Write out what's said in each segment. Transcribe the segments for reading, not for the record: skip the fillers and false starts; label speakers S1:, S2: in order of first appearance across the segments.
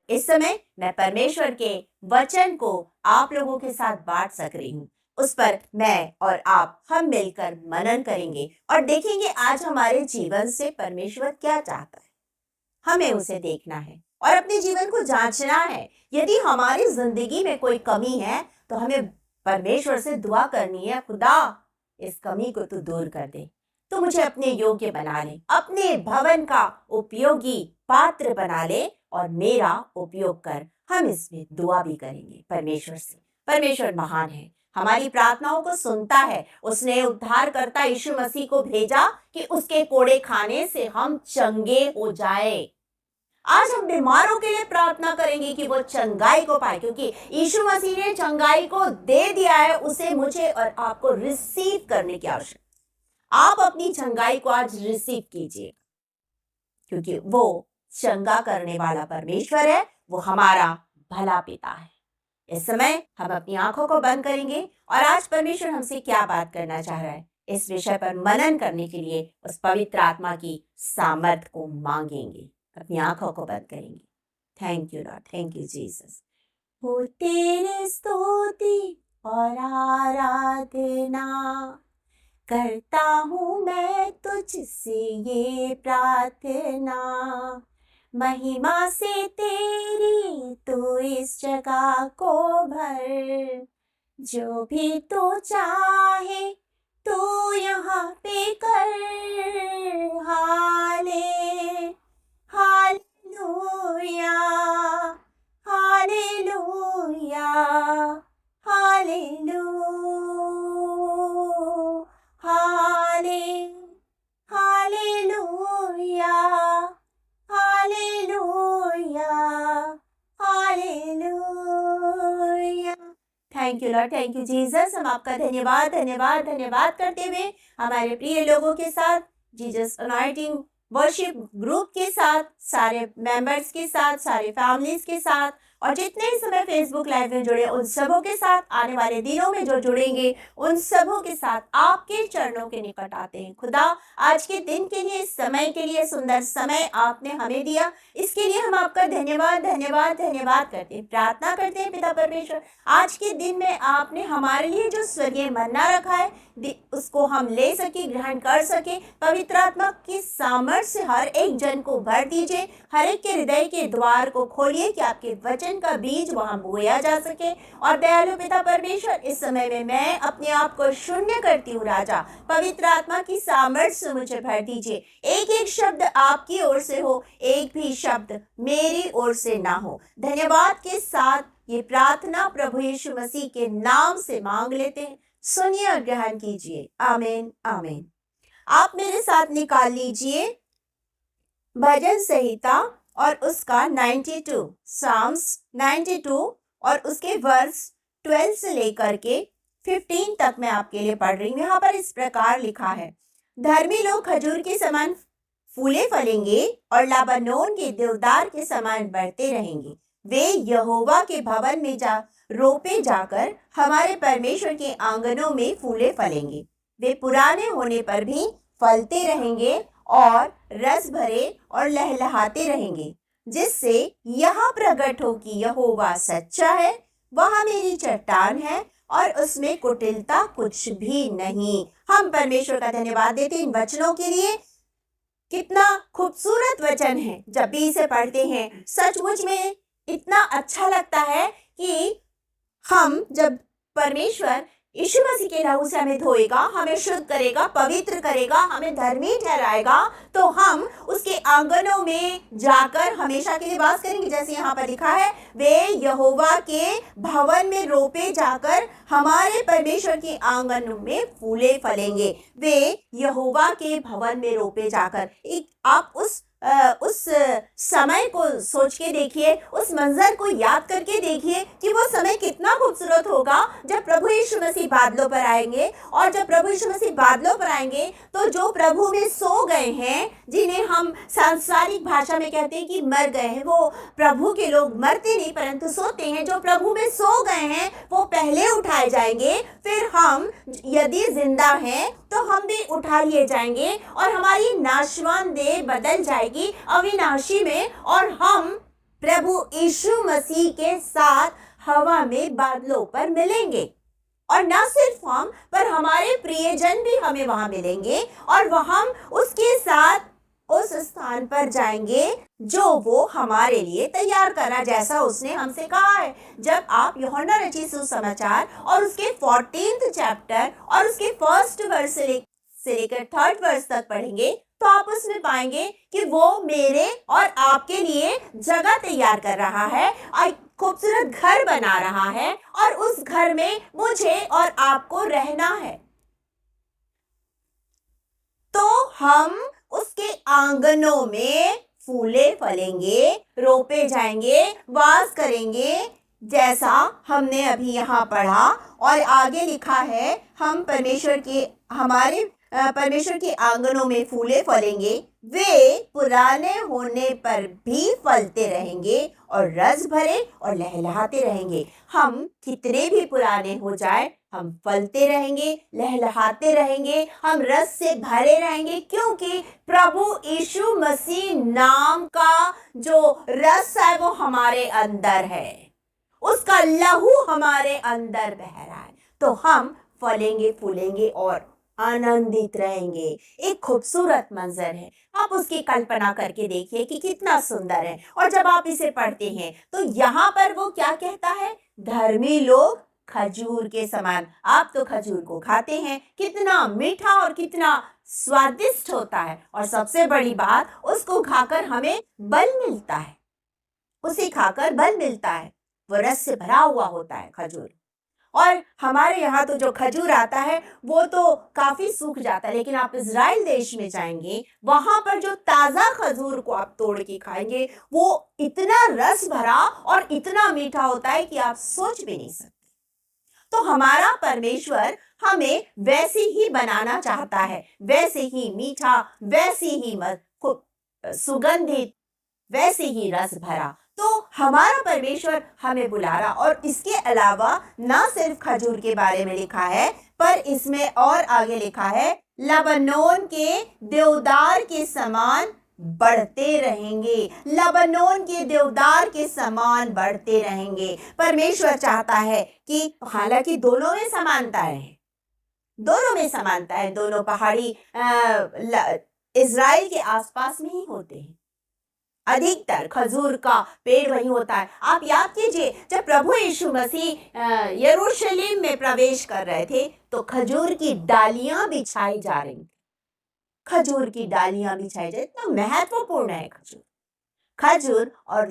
S1: इस समय मैं परमेश्वर के वचन को आप लोगों के साथ बांट सक रही हूँ। उस पर मैं और आप हम मिलकर मनन करेंगे और देखेंगे आज हमारे जीवन से परमेश्वर क्या चाहता है। हमें उसे देखना है और अपने जीवन को जांचना है। यदि हमारी जिंदगी में कोई कमी है तो हमें परमेश्वर से दुआ करनी है, खुदा इस कमी को तू दूर कर दे, तो मुझे अपने योग्य बना ले, अपने भवन का उपयोगी पात्र बना ले और मेरा उपयोग कर। हम इसमें दुआ भी करेंगे परमेश्वर से। परमेश्वर महान है, हमारी प्रार्थनाओं को सुनता है। उसने उद्धारकर्ता यीशु मसीह को भेजा कि उसके कोड़े खाने से हम चंगे हो जाए। आज हम बीमारों के लिए प्रार्थना करेंगे कि वो चंगाई को पाए, क्योंकि यीशु मसीह ने चंगाई को दे दिया है। उसे मुझे और आपको रिसीव करने की आवश्यकता। आप अपनी चंगाई को आज रिसीव कीजिए, क्योंकि वो चंगा करने वाला परमेश्वर है, वो हमारा भला पिता है। इस समय हम अपनी आंखों को बंद करेंगे और आज परमेश्वर हमसे क्या बात करना चाह रहा है, इस विषय पर मनन करने के लिए उस पवित्र आत्मा की सामर्थ को मांगेंगे। अपनी आंखों को बंद करेंगे। Thank you Lord, thank you Jesus. हो तेरे स्तुति और आराधना करता हूँ मैं तुझसे ये प्रार्थना, महिमा से तेरी तू इस जगह को भर, जो भी तू चाहे तू यहाँ पे कर। Hallelujah, hallelujah, hallelujah, hallelujah, hallelujah, hallelujah. Thank you Lord, thank you Jesus. हम आपका धन्यवाद धन्यवाद धन्यवाद करते हुए हमारे प्रिय लोगों के साथ, जीसस अनॉइंटिंग वर्शिप ग्रुप के साथ, सारे मेंबर्स के साथ, सारे फैमिलीज के साथ और जितने इस समय फेसबुक लाइव में जुड़े उन सबों के साथ, आने वाले दिनों में जो जुड़ेंगे उन सबों के साथ आपके चरणों के निकट आते हैं। खुदा आज के दिन के लिए, इस समय के लिए, सुंदर समय आपने हमें दिया, इसके लिए हम आपका धन्यवाद धन्यवाद धन्यवाद करते हैं। प्रार्थना करते हैं पिता परमेश्वर, आज के दिन में आपने हमारे लिए जो स्वर्गीय मन्ना रखा है उसको हम ले सके, ग्रहण कर सके। पवित्र आत्मा की सामर्थ से हर एक जन को भर दीजिए, हर एक के हृदय के द्वार को खोलिए कि आपके वचन का बीज वहां बोया जा सके। और दयालु पिता परमेश्वर, इस समय में मैं अपने आप को शून्य करती हूँ राजा, पवित्र आत्मा की सामर्थ से मुझे भर दीजिए। एक एक शब्द आपकी ओर से हो, एक भी शब्द मेरी ओर से ना हो। धन्यवाद के साथ ये प्रार्थना प्रभु यीशु मसीह के नाम से मांग लेते हैं, सुनिए और ग्रहण कीजिए। आमीन आमीन। आप मेरे साथ निकाल लीजिए भजन संहिता और उसका 92, साम्स 92 और उसके वर्स 12 से लेकर के 15 तक मैं आपके लिए पढ़ रही हूँ। यहाँ पर इस प्रकार लिखा है, धर्मी लोग खजूर के समान फूले फलेंगे और लाबानोन के देवदार के समान बढ़ते रहेंगे। वे यहोवा के भवन में रोपे जाकर हमारे परमेश्वर के आंगनों में फूले फलेंगे। वे पुराने होने पर भी फलते रहेंगे और रस भरे और लहलहाते रहेंगे, जिससे यह प्रकट हो कि यहोवा सच्चा है, वह मेरी चट्टान है और उसमें कुटिलता कुछ भी नहीं। हम परमेश्वर का धन्यवाद देते हैं इन वचनों के लिए। कितना खूबसूरत वचन है, जब भी इसे पढ़ते हैं सचमुच में इतना अच्छा लगता है कि हम जब परमेश्वर यीशु मसीह के लहू से हमें धोएगा, हमें शुद्ध करेगा, पवित्र करेगा, हमें धर्मी ठहराएगा, तो हम उसके आंगनों में जाकर हमेशा के लिए वास करेंगे। जैसे यहाँ पर लिखा है, वे यहोवा के भवन में रोपे जाकर हमारे परमेश्वर के आंगनों में फूले फलेंगे। वे यहोवा के भवन में रोपे जाकर, आप उस समय को सोच के देखिए, उस मंजर को याद करके देखिए कि वो समय कितना खूबसूरत होगा जब प्रभु यीशु मसीह बादलों पर आएंगे। और जब प्रभु यीशु मसीह बादलों पर आएंगे तो जो प्रभु में सो गए हैं, जिन्हें हम सांसारिक भाषा में कहते हैं कि मर गए हैं, वो प्रभु के लोग मरते नहीं परंतु सोते हैं। जो प्रभु में सो गए हैं वो पहले उठाए जाएंगे, फिर हम यदि जिंदा हैं तो हम भी उठा लिए जाएंगे और हमारी नाशवान देह बदल जाएगी अविनाशी में, और हम प्रभु यीशु मसीह के साथ हवा में बादलों पर मिलेंगे। और न सिर्फ हम, पर हमारे प्रियजन भी हमें वहां मिलेंगे और हम उसके साथ उस स्थान पर जाएंगे जो वो हमारे लिए तैयार करा, जैसा उसने हमसे कहा है। जब आप यूहन्ना रचित सुसमाचार और उसके 14th चैप्टर और उसके 1st वर्स से लेकर 3rd वर्स तक पढ़ेंगे तो आप उसमें पाएंगे कि वो मेरे और आपके लिए जगह तैयार कर रहा है, खूबसूरत घर बना रहा है और उस घर में मुझे और आपको रहना है। तो हम उसके आंगनों में फूले फलेंगे, रोपे जाएंगे, वास करेंगे, जैसा हमने अभी यहाँ पढ़ा। और आगे लिखा है हम परमेश्वर के आंगनों में फूले फलेंगे, वे पुराने होने पर भी फलते रहेंगे और रस भरे और लहलहाते रहेंगे। हम कितने भी पुराने हो जाए, हम फलते रहेंगे, लहलहाते रहेंगे, हम रस से भरे रहेंगे, क्योंकि प्रभु यीशु मसीह नाम का जो रस है वो हमारे अंदर है, उसका लहू हमारे अंदर बह रहा है। तो हम फलेंगे, फूलेंगे और आनंदित रहेंगे। एक खूबसूरत मंजर है, आप उसकी कल्पना करके देखिए कि कितना सुंदर है। और जब आप इसे पढ़ते हैं तो यहाँ पर वो क्या कहता है, धर्मी लोग खजूर के समान। आप तो खजूर को खाते हैं, कितना मीठा और कितना स्वादिष्ट होता है। और सबसे बड़ी बात, उसको खाकर हमें बल मिलता है, उसे खाकर बल मिलता है। वो रस से भरा हुआ होता है खजूर। और हमारे यहाँ तो जो खजूर आता है वो तो काफी सूख जाता है, लेकिन आप इजराइल देश में जाएंगे, वहां पर जो ताजा खजूर को आप तोड़ के खाएंगे वो इतना रस भरा और इतना मीठा होता है कि आप सोच भी नहीं सकते। तो हमारा परमेश्वर हमें वैसे ही बनाना चाहता है, वैसे ही मीठा, वैसे ही सुगंधित, वैसे ही रस भरा। तो हमारा परमेश्वर हमें बुला रहा। और इसके अलावा ना सिर्फ खजूर के बारे में लिखा है, पर इसमें और आगे लिखा है, लबनोन के देवदार के समान बढ़ते रहेंगे। लबनोन के देवदार के समान बढ़ते रहेंगे। परमेश्वर चाहता है कि, हालांकि दोनों में समानताएं हैं, दोनों में समानता है, दोनों पहाड़ी इजराइल के आसपास में ही होते हैं। अधिकतर खजूर का पेड़ वही होता है। आप याद कीजिए, जब प्रभु यीशु मसीह यरूशलेम में प्रवेश कर रहे थे तो खजूर की डालियां बिछाई जा रही थी, खजूर की डालियां बिछाई जा रही। इतना महत्वपूर्ण है खजूर। खजूर और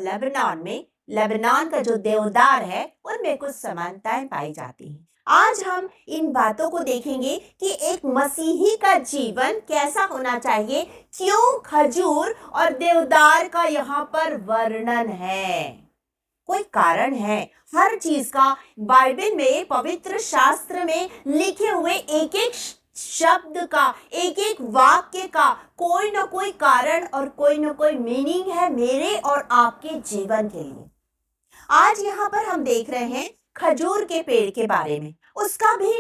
S1: लेबनान का जो देवदार है उनमें कुछ समानताएं पाई जाती हैं। आज हम इन बातों को देखेंगे कि एक मसीही का जीवन कैसा होना चाहिए, क्यों खजूर और देवदार का यहाँ पर वर्णन है। कोई कारण है। हर चीज का बाइबल में, पवित्र शास्त्र में लिखे हुए एक एक शब्द का, एक एक वाक्य का कोई ना कोई कारण और कोई ना कोई मीनिंग है मेरे और आपके जीवन के लिए। आज यहाँ पर हम देख रहे हैं खजूर के पेड़ के बारे में। उसका भी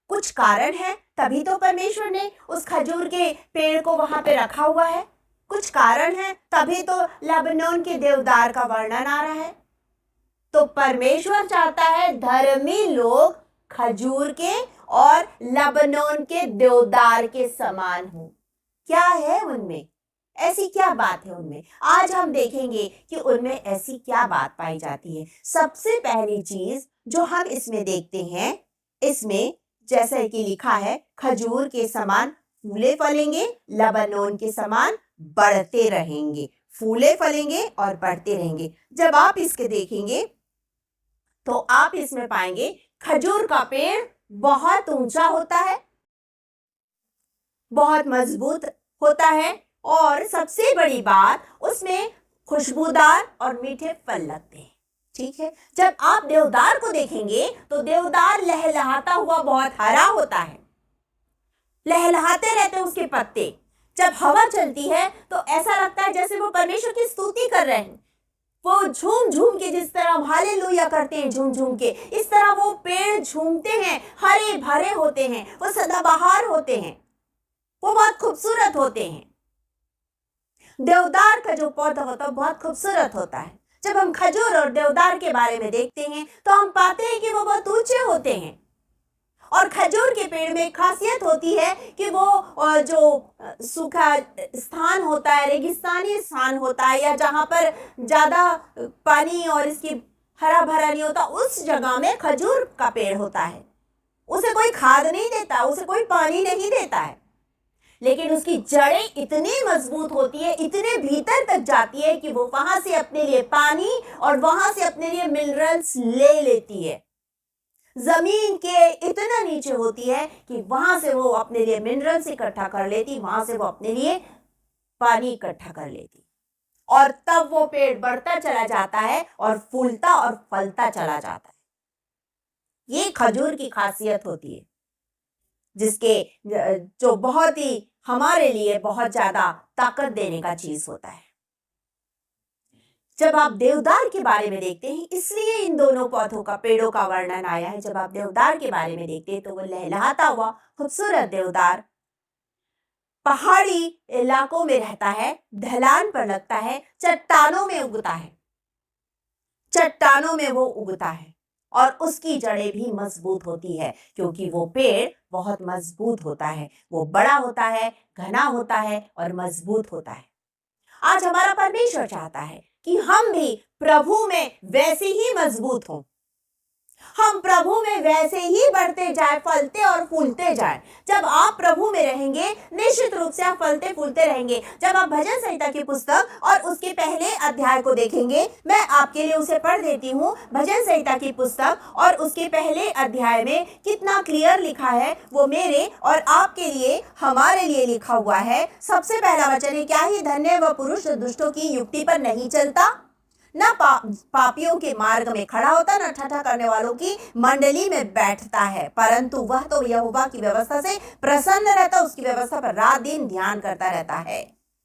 S1: कुछ कारण है, तभी तो परमेश्वर ने उस खजूर के पेड़ को वहां पे रखा हुआ है। कुछ कारण है, तभी तो लेबनान के देवदार का वर्णन आ रहा है। तो परमेश्वर चाहता है धर्मी लोग खजूर के और लेबनान के देवदार के समान हो। क्या है उनमें, ऐसी क्या बात है उनमें? आज हम देखेंगे कि उनमें ऐसी क्या बात पाई जाती है। सबसे पहली चीज जो हम इसमें देखते हैं, इसमें जैसे कि लिखा है, खजूर के समान फूले फलेंगे, लेबनान के समान बढ़ते रहेंगे। फूले फलेंगे और बढ़ते रहेंगे। जब आप इसके देखेंगे तो आप इसमें पाएंगे खजूर का पेड़ बहुत ऊंचा होता है, बहुत मजबूत होता है, और सबसे बड़ी बात, उसमें खुशबूदार और मीठे फल लगते हैं। ठीक है। जब आप देवदार को देखेंगे तो देवदार लहलहाता हुआ बहुत हरा होता है, लहलहाते रहते हैं उसके पत्ते। जब हवा चलती है तो ऐसा लगता है जैसे वो परमेश्वर की स्तुति कर रहे हैं। वो झूम झूम के, जिस तरह हम हालेलुया करते हैं झूम झूम के, इस तरह वो पेड़ झूमते हैं, हरे भरे होते हैं, वो सदाबहार होते हैं, वो बहुत खूबसूरत होते हैं। देवदार का जो पौधा होता है बहुत खूबसूरत होता है। जब हम खजूर और देवदार के बारे में देखते हैं तो हम पाते हैं कि वो बहुत ऊंचे होते हैं। और खजूर के पेड़ में खासियत होती है कि वो जो सूखा स्थान होता है, रेगिस्तानी स्थान होता है, या जहाँ पर ज़्यादा पानी और इसकी हरा भरा नहीं होता, उस जगह में खजूर का पेड़ होता है। उसे कोई खाद नहीं देता, उसे कोई पानी नहीं देता है, लेकिन उसकी जड़ें इतनी मजबूत होती है, इतने भीतर तक जाती है कि वो वहां से अपने लिए पानी और वहां से अपने लिए मिनरल्स ले लेती है। जमीन के इतना नीचे होती है कि वहां से वो अपने लिए मिनरल्स इकट्ठा कर लेती, वहां से वो अपने लिए पानी इकट्ठा कर लेती, और तब वो पेड़ बढ़ता चला जाता है और फूलता और फलता चला जाता है। ये खजूर की खासियत होती है, जिसके जो बहुत ही हमारे लिए बहुत ज्यादा ताकत देने का चीज होता है। जब आप देवदार के बारे में देखते हैं, इसलिए इन दोनों पौधों का, पेड़ों का वर्णन आया है। जब आप देवदार के बारे में देखते हैं तो वो लहलहाता हुआ खूबसूरत देवदार पहाड़ी इलाकों में रहता है, ढलान पर लगता है, चट्टानों में उगता है, चट्टानों में वो उगता है, और उसकी जड़ें भी मजबूत होती है, क्योंकि वो पेड़ बहुत मजबूत होता है, वो बड़ा होता है, घना होता है और मजबूत होता है। आज हमारा परमेश्वर चाहता है कि हम भी प्रभु में वैसे ही मजबूत हों, हम प्रभु में वैसे ही बढ़ते जाए, फलते और फूलते जाए। जब आप प्रभु में रहेंगे, निश्चित रूप से आप फलते फूलते रहेंगे। जब आप भजन संहिता की पुस्तक और उसके पहले अध्याय को देखेंगे, मैं आपके लिए उसे पढ़ देती हूँ। भजन संहिता की पुस्तक और उसके पहले अध्याय में कितना क्लियर लिखा है, वो मेरे और आपके लिए, हमारे लिए लिखा हुआ है। सबसे पहला वचन है, क्या ही धन्य वह पुरुष जो दुष्टों की युक्ति पर नहीं चलता, न पापियों के मार्ग में खड़ा होता, न ठट्ठा करने वालों की मंडली में बैठता है, परंतु वह तो यहोवा की व्यवस्था से प्रसन्न रहता, उसकी व्यवस्था पर रात दिन ध्यान करता रहता है।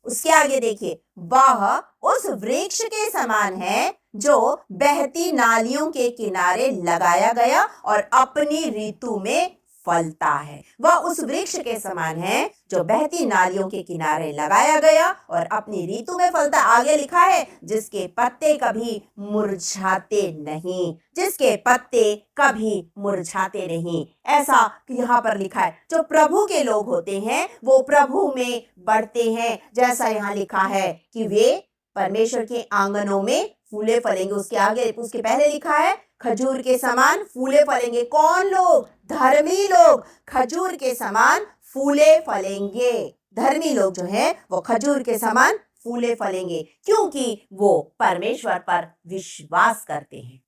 S1: उसके आगे देखिए, वह उस वृक्ष के समान है जो बहती नालियों के किनारे लगाया गया और अपनी ऋतु में फलता है। वह उस वृक्ष के समान है जो बहती नालियों के किनारे लगाया गया और अपनी ऋतु में फलता। आगे लिखा है, जिसके पत्ते कभी मुरझाते नहीं, जिसके पत्ते कभी मुरझाते नहीं। ऐसा यहाँ पर लिखा है। जो प्रभु के लोग होते हैं वो प्रभु में बढ़ते हैं। जैसा यहाँ लिखा है कि वे परमेश्वर के आंगनों में फूले फलेंगे। उसके आगे, उसके पहले लिखा है, खजूर के समान फूले फलेंगे। कौन लोग? धर्मी लोग खजूर के समान फूले फलेंगे। धर्मी लोग जो हैं वो खजूर के समान फूले फलेंगे, क्योंकि वो परमेश्वर पर विश्वास करते हैं,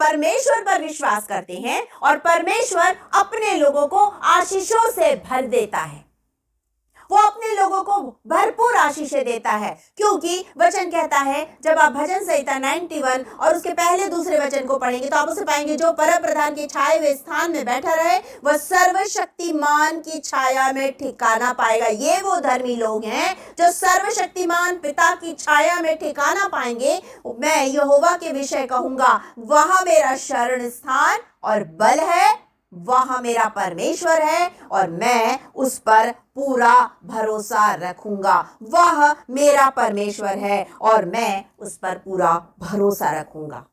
S1: परमेश्वर पर विश्वास करते हैं, और परमेश्वर अपने लोगों को आशीषों से भर देता है। वो अपने लोगों को भरपूर आशीषें देता है, क्योंकि वचन कहता है, जब आप भजन संहिता 91 और उसके पहले दूसरे वचन को पढ़ेंगे तो आप उसे पाएंगे, जो परम प्रधान की छाए हुए स्थान में बैठा रहे वह सर्वशक्तिमान की छाया में ठिकाना पाएगा। ये वो धर्मी लोग हैं जो सर्वशक्तिमान पिता की छाया में ठिकाना पाएंगे। मैं यहोवा के विषय कहूंगा, वह मेरा शरण स्थान और बल है, वह मेरा परमेश्वर है और मैं उस पर पूरा भरोसा रखूंगा। वह मेरा परमेश्वर है और मैं उस पर पूरा भरोसा रखूंगा।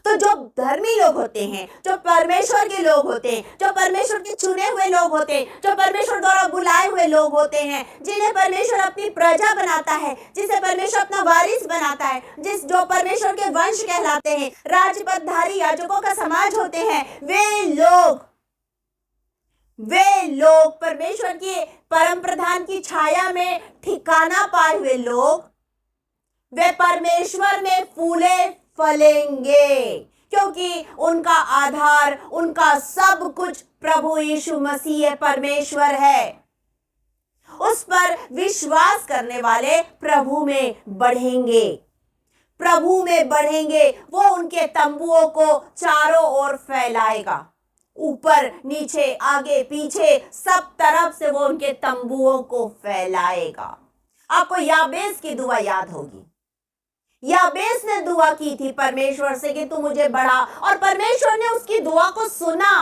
S1: तो जो धर्मी लोग होते हैं, जो परमेश्वर के लोग होते हैं, जो परमेश्वर के चुने हुए लोग होते हैं, जो परमेश्वर द्वारा बुलाए हुए लोग होते हैं, जिन्हें परमेश्वर अपनी प्रजा बनाता है, जिसे परमेश्वर अपना वारिस बनाता है, जो परमेश्वर के वंश कहलाते हैं, राजपदधारी याजकों का समाज होते हैं, वे लोग परमेश्वर के परम प्रधान की छाया में ठिकाना पाए हुए लोग, वे परमेश्वर में फूले फलेंगे, क्योंकि उनका आधार, उनका सब कुछ प्रभु यीशु मसीह परमेश्वर है। उस पर विश्वास करने वाले प्रभु में बढ़ेंगे, प्रभु में बढ़ेंगे। वो उनके तंबुओं को चारों ओर फैलाएगा, ऊपर नीचे आगे पीछे सब तरफ से वो उनके तंबुओं को फैलाएगा। आपको याबेस की दुआ याद होगी। याबेस ने दुआ की थी परमेश्वर से कि तू मुझे बढ़ा, और परमेश्वर ने उसकी दुआ को सुना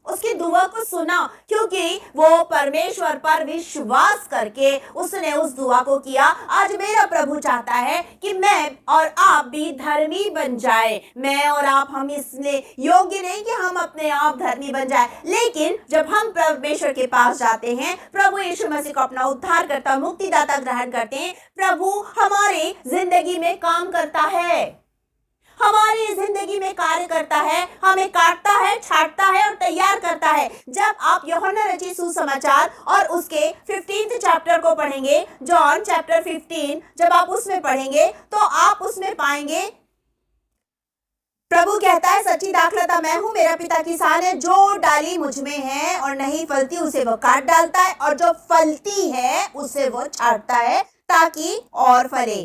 S1: उसकी दुआ को सुना, क्योंकि वो परमेश्वर पर विश्वास करके उसने उस दुआ को किया। आज मेरा प्रभु चाहता है कि मैं और आप भी धर्मी बन जाए। मैं और आप, हम इसलिए योग्य नहीं कि हम अपने आप धर्मी बन जाए, लेकिन जब हम परमेश्वर के पास जाते हैं, प्रभु यीशु मसीह को अपना उद्धारकर्ता, मुक्तिदाता ग्रहण करते हैं, प्रभु हमारी जिंदगी में काम करता है, हमारी जिंदगी में कार्य करता है, हमें काटता है, छांटता है और तैयार करता है। जब आप यूहन्ना रचित सुसमाचार और उसके 15 चैप्टर को पढ़ेंगे, जॉन चैप्टर 15, जब आप उसमें पढ़ेंगे तो आप उसमें पाएंगे प्रभु कहता है, सच्ची दाखलता मैं हूं, मेरा पिता किसान है, जो डाली मुझ में है और नहीं फलती उसे वो काट डालता है, और जो फलती है उसे वो छांटता है ताकि और फले,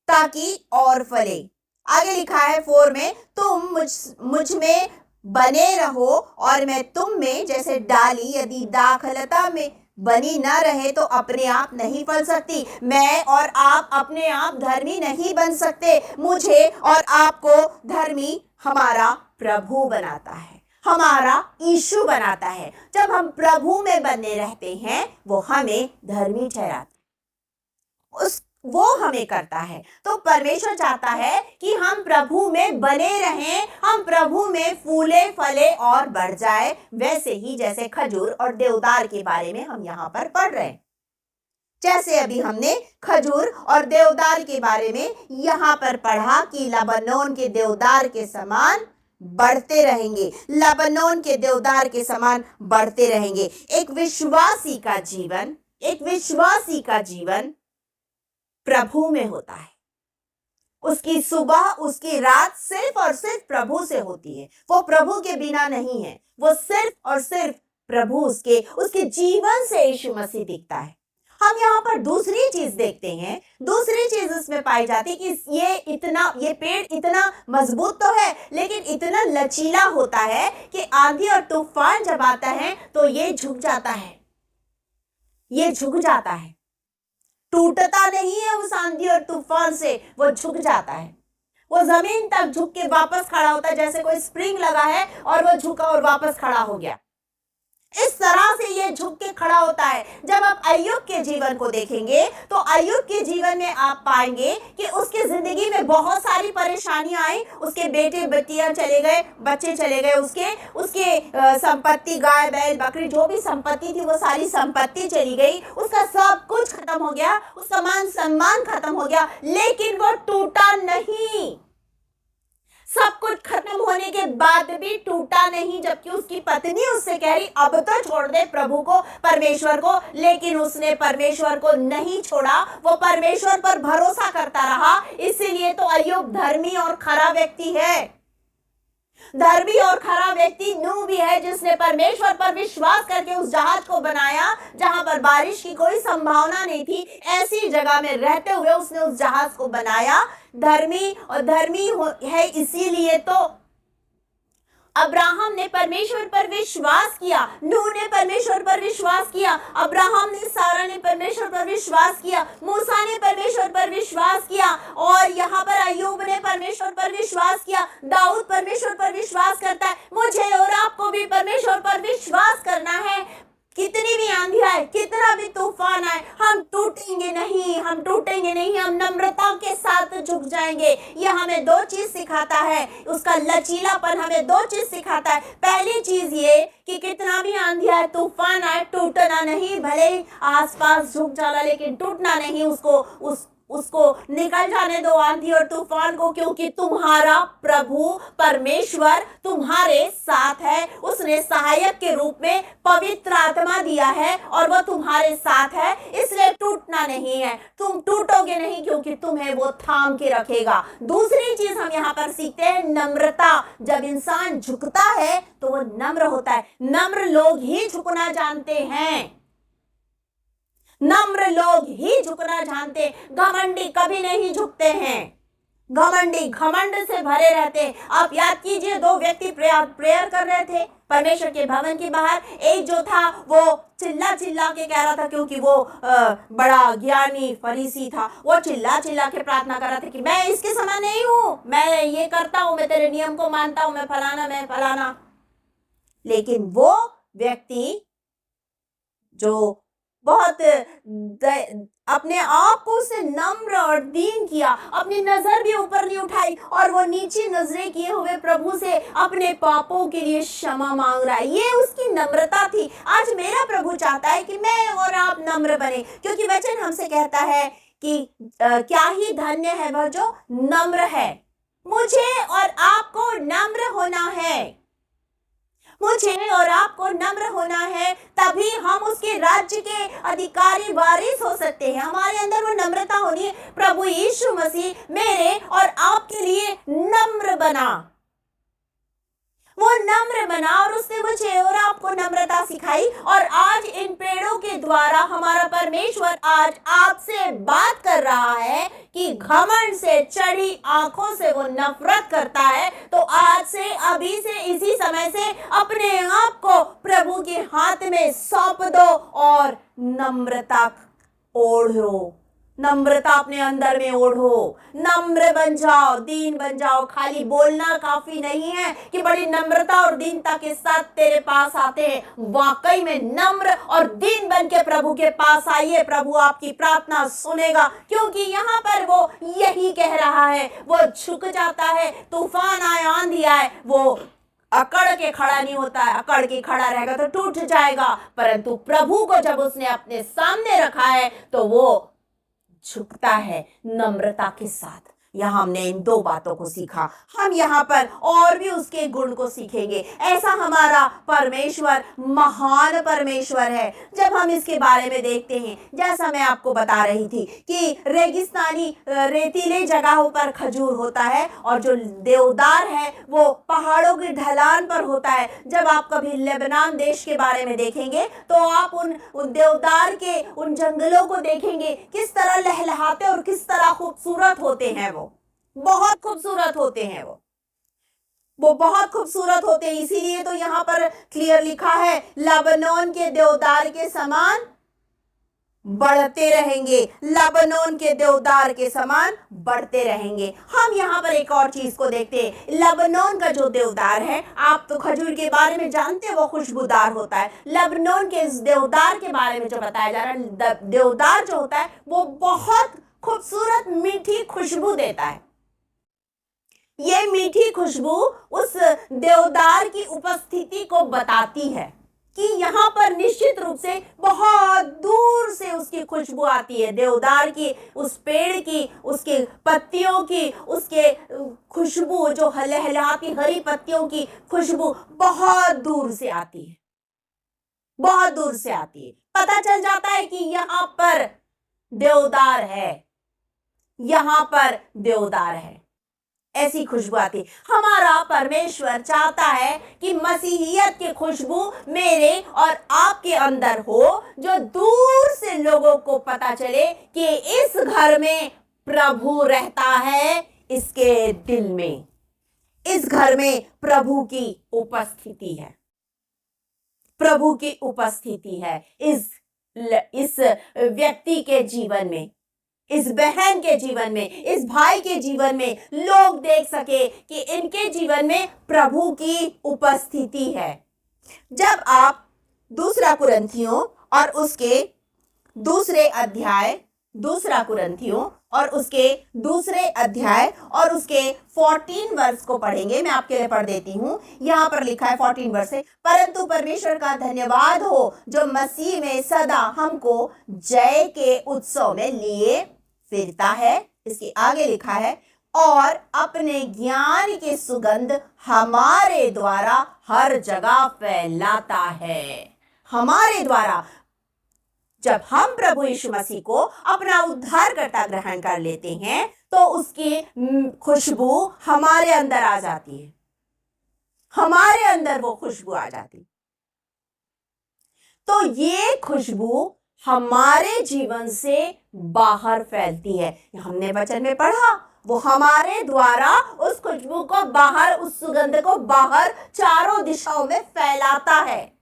S1: ताकि और फले। आगे लिखा है 4 में, तुम मुझ में बने रहो और मैं तुम में, जैसे डाली यदि दाखलता में बनी न रहे तो अपने आप नहीं फल सकती। मैं और आप अपने आप धर्मी नहीं बन सकते। मुझे और आपको धर्मी हमारा प्रभु बनाता है, हमारा यीशु बनाता है। जब हम प्रभु में बने रहते हैं, वो हमें धर्मी ठहराता है, वो हमें करता है। तो परमेश्वर चाहता है कि हम प्रभु में बने रहें, हम प्रभु में फूले फले और बढ़ जाए, वैसे ही जैसे खजूर और देवदार के बारे में हम यहाँ पर पढ़ रहे हैं। जैसे अभी हमने खजूर और देवदार के बारे में यहाँ पर पढ़ा कि लबानोन के देवदार के समान बढ़ते रहेंगे, लबानोन के देवदार के समान बढ़ते रहेंगे। एक विश्वासी का जीवन, एक विश्वासी का जीवन प्रभु में होता है। उसकी सुबह, उसकी रात सिर्फ और सिर्फ प्रभु से होती है। वो प्रभु के बिना नहीं है, वो सिर्फ और सिर्फ प्रभु, उसके जीवन से यीशु मसीह दिखता है। हम यहाँ पर दूसरी चीज देखते हैं, दूसरी चीज उसमें पाई जाती है कि ये पेड़ इतना मजबूत तो है, लेकिन इतना लचीला होता है कि आंधी और तूफान जब आता है तो ये झुक जाता है, ये झुक जाता है, टूटता नहीं है उस आंधी और तूफान से, वो झुक जाता है। वो जमीन तक झुक के वापस खड़ा होता है, जैसे कोई स्प्रिंग लगा है और वो झुका और वापस खड़ा हो गया। इस तरह से ये झुक के खड़ा होता है। जब आप अय्यूब के जीवन को देखेंगे तो अय्यूब के जीवन में आप पाएंगे कि उसकी जिंदगी में बहुत सारी परेशानियां आई। उसके बेटे बेटियां चले गए, बच्चे चले गए, उसके संपत्ति, गाय बैल बकरी जो भी संपत्ति थी वो सारी संपत्ति चली गई, उसका सब कुछ खत्म हो गया, उसका मान सम्मान खत्म हो गया, लेकिन वो टूटा नहीं। सब कुछ खत्म होने के बाद भी टूटा नहीं, जबकि उसकी पत्नी उससे कह रही अब तो छोड़ दे प्रभु को, परमेश्वर को, लेकिन उसने परमेश्वर को नहीं छोड़ा, वो परमेश्वर पर भरोसा करता रहा। इसीलिए तो अय्यूब धर्मी और खरा व्यक्ति है। धर्मी और खरा व्यक्ति नूह भी है, जिसने परमेश्वर पर विश्वास करके उस जहाज को बनाया जहां पर बारिश की कोई संभावना नहीं थी। ऐसी जगह में रहते हुए उसने उस जहाज को बनाया। धर्मी और धर्मी है, इसीलिए तो अब्राहम ने परमेश्वर पर विश्वास किया, नूह ने परमेश्वर पर विश्वास किया, अब्राहम ने, सारा ने परमेश्वर पर विश्वास किया, मूसा ने परमेश्वर पर विश्वास किया, और यहाँ पर अय्यूब ने परमेश्वर पर विश्वास किया, दाऊद परमेश्वर पर विश्वास करता है। मुझे और आपको भी परमेश्वर पर विश्वास करना है। कितनी भी आंधी आए, कितना भी तूफान आए, हम टूटेंगे नहीं, हम टूटेंगे नहीं, हम नम्रता के साथ झुक जाएंगे। यह हमें दो चीज सिखाता है, उसका लचीलापन हमें दो चीज सिखाता है। पहली चीज ये कि कितना भी आंधी आए, तूफान आए, टूटना नहीं, भले ही आसपास झुक जाना, लेकिन टूटना नहीं। उसको निकल जाने दो आंधी और तूफान को, क्योंकि तुम्हारा प्रभु परमेश्वर तुम्हारे साथ है। उसने सहायक के रूप में पवित्र आत्मा दिया है और वो तुम्हारे साथ है, इसलिए टूटना नहीं है। तुम टूटोगे नहीं, क्योंकि तुम्हें वो थाम के रखेगा। दूसरी चीज हम यहाँ पर सीखते हैं, नम्रता। जब इंसान झुकता है तो वो नम्र होता है। नम्र लोग ही झुकना जानते हैं, नम्र लोग ही झुकना जानते। घमंडी कभी नहीं झुकते हैं, घमंडी घमंड से भरे रहते हैं। आप याद कीजिए, दो व्यक्ति प्रेयर कर रहे थे परमेश्वर के भवन के बाहर। एक जो था वो चिल्ला चिल्ला के कह रहा था, क्योंकि वो बड़ा ज्ञानी फरीसी था, वो चिल्ला चिल्ला के प्रार्थना कर रहा था कि मैं इसके समान नहीं हूं, मैं ये करता हूं, मैं तेरे नियम को मानता हूं, मैं फलाना। लेकिन वो व्यक्ति जो बहुत अपने आप को उसने नम्र और दीन किया, अपनी नजर भी ऊपर नहीं उठाई और वो नीचे नजरें किए हुए प्रभु से अपने पापों के लिए क्षमा मांग रहा है, ये उसकी नम्रता थी। आज मेरा प्रभु चाहता है कि मैं और आप नम्र बने, क्योंकि वचन हमसे कहता है कि क्या ही धन्य है वह जो नम्र है। मुझे और आपको नम्र होना है, मुझे और आपको नम्र होना है, तभी हम उसके राज्य के अधिकारी वारिस हो सकते हैं। हमारे अंदर वो नम्रता होनी है। प्रभु यीशु मसीह मेरे और आपके लिए नम्र बना, वो नम्र बना और उसने मुझे और आपको नम्रता सिखाई। और आज इन पेड़ों के द्वारा हमारा परमेश्वर आज आपसे बात कर रहा है कि घमंड से चढ़ी आंखों से वो नफरत करता है। तो आज से, अभी से, इसी समय से अपने आप को प्रभु के हाथ में सौंप दो और नम्रता ओढ़ो, नम्रता अपने अंदर में ओढ़ो, नम्र बन जाओ, दीन बन जाओ। खाली बोलना काफी नहीं है कि बड़ी नम्रता और दीनता के साथ तेरे पास आते हैं। वाकई में नम्र और दीन बन के प्रभु के पास आइए, प्रभु आपकी प्रार्थना सुनेगा, क्योंकि यहाँ पर वो यही कह रहा है। वो झुक जाता है, तूफान आए, आंधी आए, वो अकड़ के खड़ा नहीं होता है। अकड़ के खड़ा रहेगा तो टूट जाएगा, परंतु प्रभु को जब उसने अपने सामने रखा है तो वो झुकता है नम्रता के साथ। यहाँ हमने इन दो बातों को सीखा। हम यहाँ पर और भी उसके गुण को सीखेंगे। ऐसा हमारा परमेश्वर महान परमेश्वर है। जब हम इसके बारे में देखते हैं, जैसा मैं आपको बता रही थी कि रेगिस्तानी रेतीले जगहों पर खजूर होता है और जो देवदार है वो पहाड़ों की ढलान पर होता है। जब आप कभी लेबनान देश के बारे में देखेंगे तो आप उन देवदार के उन जंगलों को देखेंगे, किस तरह लहलहाते और किस तरह खूबसूरत होते हैं। वो बहुत खूबसूरत होते हैं, वो बहुत खूबसूरत होते हैं। इसीलिए तो यहाँ पर क्लियर लिखा है, लबनोन के देवदार के समान बढ़ते रहेंगे, लबनोन के देवदार के समान बढ़ते रहेंगे। हम यहाँ पर एक और चीज को देखते हैं। लबनोन का जो देवदार है, आप तो खजूर के बारे में जानते हैं, वो खुशबूदार होता है। लबनोन के इस देवदार के बारे में जो बताया जा रहा है, देवदार जो होता है वो बहुत खूबसूरत मीठी खुशबू देता है। ये मीठी खुशबू उस देवदार की उपस्थिति को बताती है कि यहाँ पर निश्चित रूप से बहुत दूर से उसकी खुशबू आती है। देवदार की, उस पेड़ की, उसके पत्तियों की, उसके खुशबू, जो लहलहाती हरी पत्तियों की खुशबू बहुत दूर से आती है, बहुत दूर से आती है। पता चल जाता है कि यहाँ पर देवदार है, यहाँ पर देवदार है, ऐसी खुशबू आती। हमारा परमेश्वर चाहता है कि मसीहियत की खुशबू मेरे और आपके अंदर हो, जो दूर से लोगों को पता चले कि इस घर में प्रभु रहता है, इसके दिल में, इस घर में प्रभु की उपस्थिति है, प्रभु की उपस्थिति है। इस व्यक्ति के जीवन में, इस बहन के जीवन में, इस भाई के जीवन में लोग देख सके कि इनके जीवन में प्रभु की उपस्थिति है। जब आप दूसरा कुरिन्थियों और उसके दूसरे अध्याय, दूसरा कुरिन्थियों और उसके दूसरे अध्याय और उसके 14 वर्ष को पढ़ेंगे, मैं आपके लिए पढ़ देती हूँ। यहाँ पर लिखा है 14 वर्ष से, परंतु परमेश्वर का धन्यवाद हो जो मसीह में सदा हमको जय के उत्सव में लिए फिरता है। इसके आगे लिखा है, और अपने ज्ञान की सुगंध हमारे द्वारा हर जगह फैलाता है। हमारे द्वारा, जब हम प्रभु यीशु मसीह को अपना उद्धारकर्ता ग्रहण कर लेते हैं तो उसकी खुशबू हमारे अंदर आ जाती है, हमारे अंदर वो खुशबू आ जाती। तो ये खुशबू हमारे जीवन से बाहर फैलती है। हमने वचन में पढ़ा, वो हमारे द्वारा उस खुशबू को बाहर, उस सुगंध को बाहर चारों दिशाओं में फैलाता है।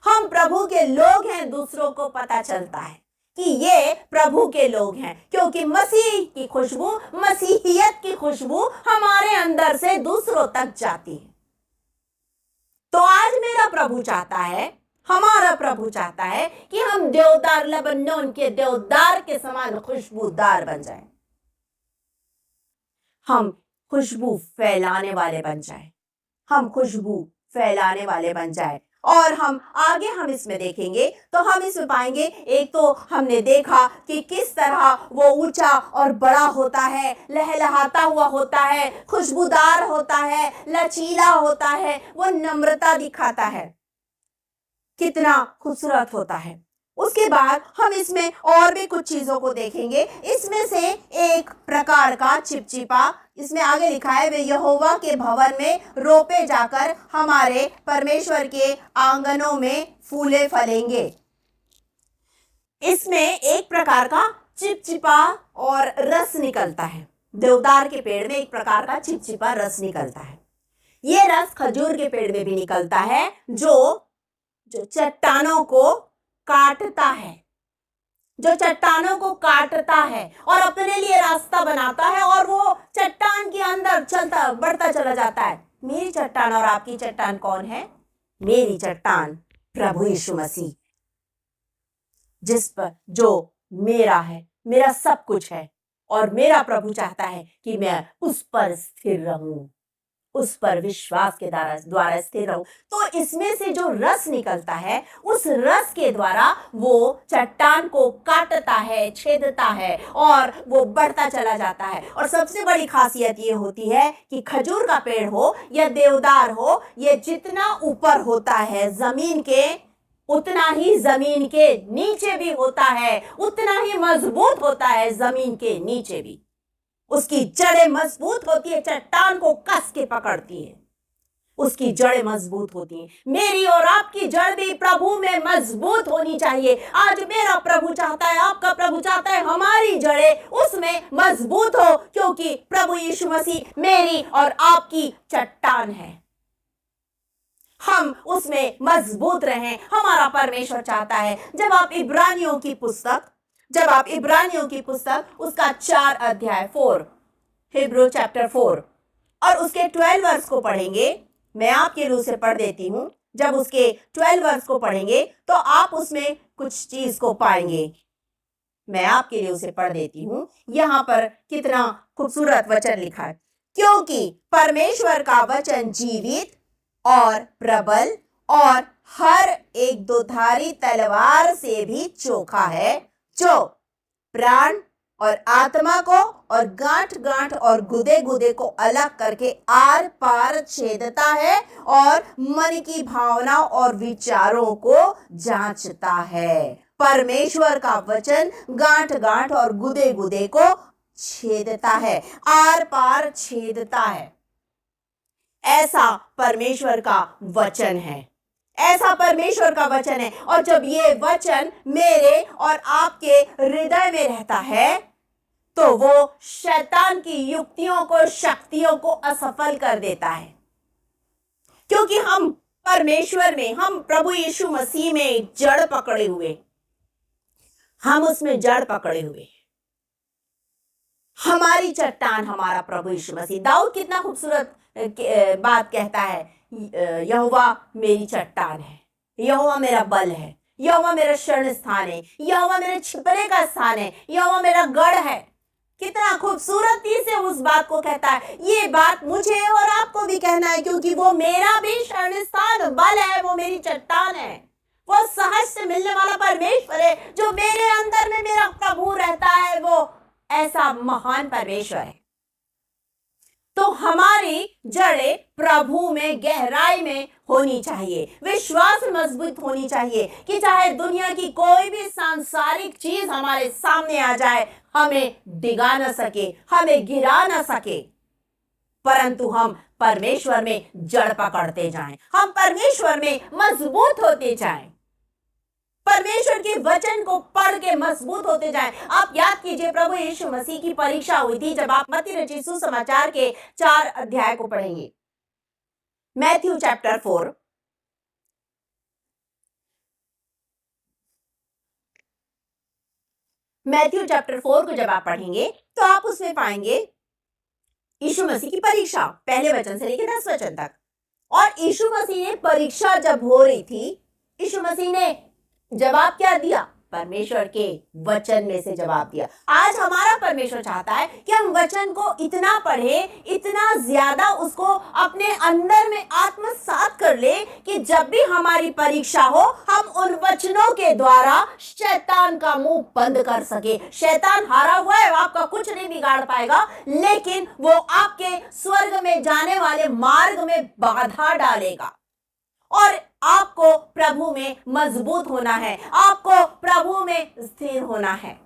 S1: हम प्रभु के लोग हैं, दूसरों को पता चलता है कि ये प्रभु के लोग हैं, क्योंकि मसीह की खुशबू, मसीहियत की खुशबू हमारे अंदर से दूसरों तक जाती है। तो आज मेरा प्रभु चाहता है, हमारा प्रभु चाहता है कि हम देवदार, लबनोन के देवदार के समान खुशबूदार बन जाएं। हम खुशबू फैलाने वाले बन जाएं। हम खुशबू फैलाने वाले बन जाएं। और हम आगे हम इसमें देखेंगे तो हम इसमें पाएंगे, एक तो हमने देखा कि किस तरह वो ऊंचा और बड़ा होता है, लहलहाता हुआ होता है, खुशबूदार होता है, लचीला होता है, वो नम्रता दिखाता है, कितना खूबसूरत होता है। उसके बाद हम इसमें और भी कुछ चीजों को देखेंगे। इसमें से एक प्रकार का चिपचिपा, इसमें आगे लिखा है, वे यहोवा के भवन में रोपे जाकर हमारे परमेश्वर के आंगनों में फूले फलेंगे। इसमें एक प्रकार का चिपचिपा और रस निकलता है। देवदार के पेड़ में एक प्रकार का चिपचिपा रस निकलता है। ये रस खजूर के पेड़ में भी निकलता है, जो चट्टानों को काटता है, जो चट्टानों को काटता है और अपने लिए रास्ता बनाता है, और वो चट्टान के अंदर चलता बढ़ता चला जाता है। मेरी चट्टान और आपकी चट्टान कौन है? मेरी चट्टान प्रभु यीशु मसीह, जिस पर जो मेरा है, मेरा सब कुछ है, और मेरा प्रभु चाहता है कि मैं उस पर स्थिर रहूं, उस पर विश्वास के द्वारा स्थिर रहूं। तो इसमें से जो रस निकलता है, उस रस के द्वारा वो चट्टान को काटता है, छेदता है, और वो बढ़ता चला जाता है। और सबसे बड़ी खासियत ये होती है कि खजूर का पेड़ हो या देवदार हो, ये जितना ऊपर होता है जमीन के, उतना ही जमीन के नीचे भी होता है, उतना ही मजबूत होता है जमीन के नीचे भी। उसकी जड़ें मजबूत होती है, चट्टान को कस के पकड़ती है, उसकी जड़ें मजबूत होती हैं। मेरी और आपकी जड़ भी प्रभु में मजबूत होनी चाहिए। आज मेरा प्रभु चाहता है, आपका प्रभु चाहता है, हमारी जड़ें उसमें मजबूत हो, क्योंकि प्रभु यीशु मसीह मेरी और आपकी चट्टान है। हम उसमें मजबूत रहें, हमारा परमेश्वर चाहता है। जब आप इब्रानियों की पुस्तक उसका 4 अध्याय 4, हिब्रू चैप्टर 4 और उसके 12 वर्स को पढ़ेंगे, मैं आपके रूप से पढ़ देती हूं। जब उसके 12 वर्स को पढ़ेंगे तो आप उसमें कुछ चीज को पाएंगे। मैं आपके लिए उसे पढ़ देती हूं। यहां पर कितना खूबसूरत वचन लिखा है, क्योंकि परमेश्वर का वचन जीवित और प्रबल और हर एक दोधारी तलवार से भी चोखा है, जो प्राण और आत्मा को और गांठ गांठ और गुदे गुदे को अलग करके आर पार छेदता है, और मन की भावना और विचारों को जांचता है। परमेश्वर का वचन गांठ गांठ और गुदे गुदे को छेदता है, आर पार छेदता है। ऐसा परमेश्वर का वचन है, ऐसा परमेश्वर का वचन है। और जब ये वचन मेरे और आपके हृदय में रहता है, तो वो शैतान की युक्तियों को, शक्तियों को असफल कर देता है, क्योंकि हम परमेश्वर में, हम प्रभु यीशु मसीह में जड़ पकड़े हुए, हम उसमें जड़ पकड़े हुए। हमारी चट्टान हमारा प्रभु यीशु मसीह। दाऊद कितना खूबसूरत बात कहता है, यहोवा मेरी चट्टान है, यहोवा मेरा बल है, यहोवा मेरा शरण स्थान है, यहोवा मेरे छिपने का स्थान है, यहोवा मेरा गढ़ है। कितना खूबसूरती से उस बात को कहता है। ये बात मुझे और आपको भी कहना है, क्योंकि वो मेरा भी शरण स्थान, बल है, वो मेरी चट्टान है, वो सहज से मिलने वाला परमेश्वर है, जो मेरे अंदर में मेरा प्रभु रहता है। वो ऐसा महान परमेश्वर है। तो हमारी जड़ें प्रभु में गहराई में होनी चाहिए, विश्वास में मजबूत होनी चाहिए, कि चाहे दुनिया की कोई भी सांसारिक चीज हमारे सामने आ जाए, हमें डिगा न सके, हमें गिरा न सके, परंतु हम परमेश्वर में जड़ पकड़ते जाएं, हम परमेश्वर में मजबूत होते जाएं, परमेश्वर के वचन को पढ़ के मजबूत होते जाएं। आप याद कीजिए, प्रभु यीशु मसीह की परीक्षा हुई थी जब आप मत्ती रचित सुसमाचार के 4 अध्याय को पढ़ेंगे। मैथ्यू चैप्टर 4, मैथ्यू चैप्टर 4 को जब आप पढ़ेंगे तो आप उसमें पाएंगे यीशु मसीह की परीक्षा, पहले वचन से लेकर 10 वचन तक। और यीशु मसीह ने परीक्षा जब हो रही थी, यीशु मसीह ने जवाब क्या दिया? परमेश्वर के वचन में से जवाब दिया। आज हमारा परमेश्वर चाहता है कि हम वचन को इतना पढ़ें, इतना ज्यादा उसको अपने अंदर में आत्मसात कर ले कि जब भी हमारी परीक्षा हो, हम उन वचनों के द्वारा शैतान का मुंह बंद कर सके। शैतान हारा हुआ है, आपका कुछ नहीं बिगाड़ पाएगा, लेकिन वो आपके स्वर्ग में जाने वाले मार्ग में बाधा डालेगा। और आपको प्रभु में मजबूत होना है, आपको प्रभु में स्थिर होना है,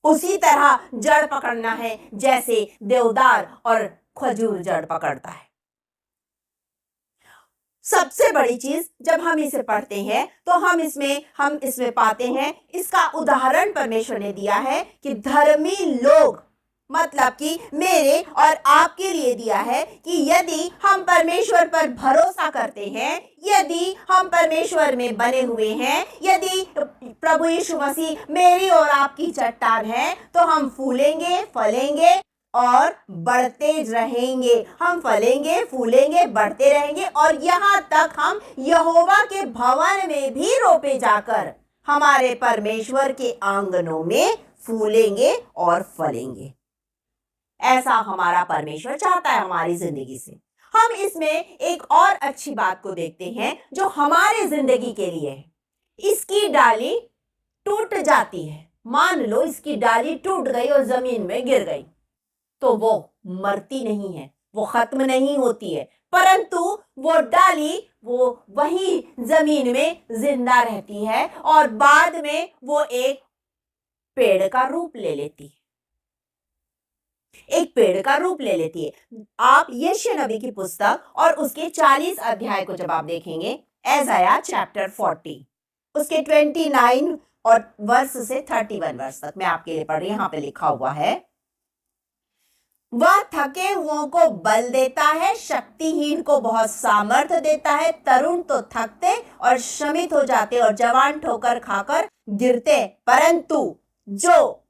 S1: उसी तरह जड़ पकड़ना है जैसे देवदार और खजूर जड़ पकड़ता है। सबसे बड़ी चीज जब हम इसे पढ़ते हैं तो हम इसमें पाते हैं, इसका उदाहरण परमेश्वर ने दिया है कि धर्मी लोग, मतलब कि मेरे और आपके लिए दिया है कि यदि हम परमेश्वर पर भरोसा करते हैं, यदि हम परमेश्वर में बने हुए हैं, यदि प्रभु यीशु मसीह मेरी और आपकी चट्टान है, तो हम फूलेंगे, फलेंगे और बढ़ते रहेंगे। हम फलेंगे, फूलेंगे, बढ़ते रहेंगे और यहाँ तक हम यहोवा के भवन में भी रोपे जाकर हमारे परमेश्वर के आंगनों में फूलेंगे और फलेंगे। ऐसा हमारा परमेश्वर चाहता है हमारी जिंदगी से। हम इसमें एक और अच्छी बात को देखते हैं जो हमारे जिंदगी के लिए है। इसकी डाली टूट जाती है, मान लो इसकी डाली टूट गई और जमीन में गिर गई, तो वो मरती नहीं है, वो खत्म नहीं होती है, परंतु वो डाली वो वही जमीन में जिंदा रहती है और बाद में वो एक पेड़ का रूप ले लेती है, एक पेड़ का रूप ले लेती है। आप यशायाह नबी की पुस्तक और उसके 40 अध्याय को जब आप देखेंगे, यशायाह चैप्टर 40 उसके 29 और वर्ष से 31 वर्ष तक मैं आपके लिए पढ़ रही हूं। यहां पे लिखा हुआ है, वह थके हुओं को बल देता है, शक्तिहीन को बहुत सामर्थ्य देता है। तरुण तो थकते और श्रमित हो जाते और जवान ठोकर खाकर गिरते, परंतु जो,